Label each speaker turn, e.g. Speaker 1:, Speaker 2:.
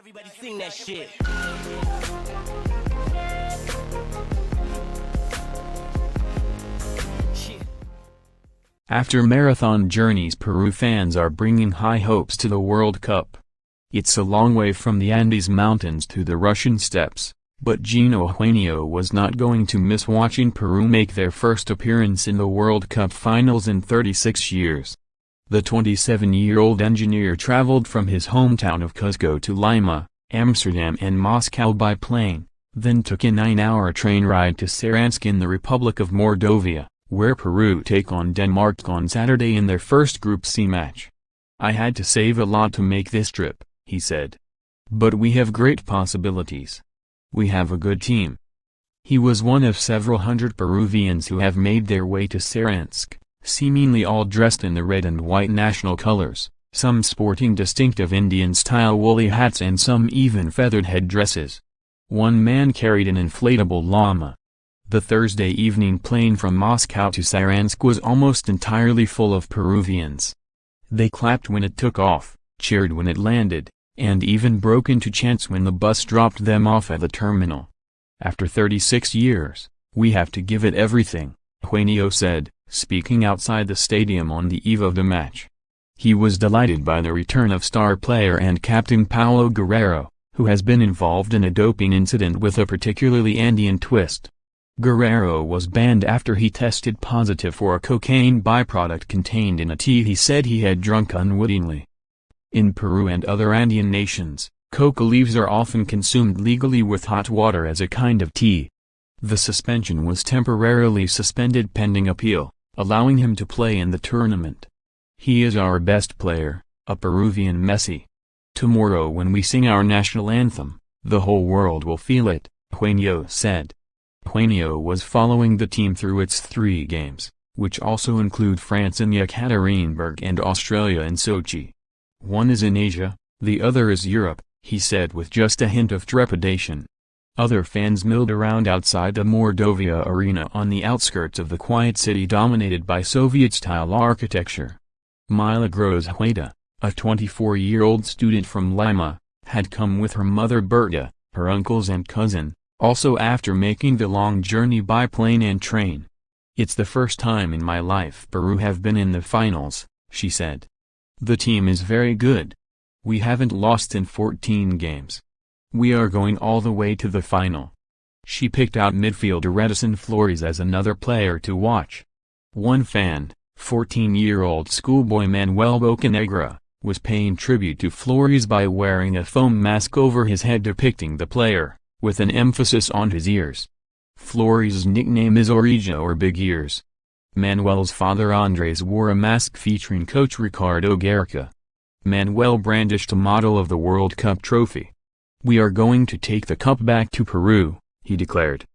Speaker 1: Everybody sing that shit.
Speaker 2: After marathon journeys, Peru fans are bringing high hopes to the World Cup. It's a long way from the Andes Mountains to the Russian steppes, but Gino Huaneo was not going to miss watching Peru make their first appearance in the World Cup finals in 36 years. The 27-year-old engineer traveled from his hometown of Cuzco to Lima, Amsterdam and Moscow by plane, then took a 9-hour train ride to Saransk in the Republic of Mordovia, where Peru take on Denmark on Saturday in their first Group C match. "I had to save a lot to make this trip," he said. "But we have great possibilities. We have a good team." He was one of several hundred Peruvians who have made their way to Saransk, seemingly all dressed in the red and white national colors, some sporting distinctive Indian-style woolly hats and some even feathered headdresses. One man carried an inflatable llama. The Thursday evening plane from Moscow to Saransk was almost entirely full of Peruvians. They clapped when it took off, cheered when it landed, and even broke into chants when the bus dropped them off at the terminal. "After 36 years, we have to give it everything," Huaneo said, speaking outside the stadium on the eve of the match. He was delighted by the return of star player and captain Paulo Guerrero, who has been involved in a doping incident with a particularly Andean twist. Guerrero was banned after he tested positive for a cocaine byproduct contained in a tea he said he had drunk unwittingly. In Peru and other Andean nations, coca leaves are often consumed legally with hot water as a kind of tea. The suspension was temporarily suspended pending appeal, allowing him to play in the tournament. "He is our best player, a Peruvian Messi. Tomorrow when we sing our national anthem, the whole world will feel it," Huaneo said. Huaneo was following the team through its 3 games, which also include France in Yekaterinburg and Australia in Sochi. "One is in Asia, the other is Europe," he said with just a hint of trepidation. Other fans milled around outside the Mordovia arena on the outskirts of the quiet city dominated by Soviet-style architecture. Milagros Hueda, a 24-year-old student from Lima, had come with her mother Berta, her uncles and cousin, also after making the long journey by plane and train. "It's the first time in my life Peru have been in the finals," she said. "The team is very good. We haven't lost in 14 games. We are going all the way to the final." She picked out midfielder Edison Flores as another player to watch. One fan, 14-year-old schoolboy Manuel Bocanegra, was paying tribute to Flores by wearing a foam mask over his head depicting the player, with an emphasis on his ears. Flores' nickname is Oreja or Big Ears. Manuel's father Andres wore a mask featuring coach Ricardo Gareca. Manuel brandished a model of the World Cup trophy. "We are going to take the cup back to Peru," he declared.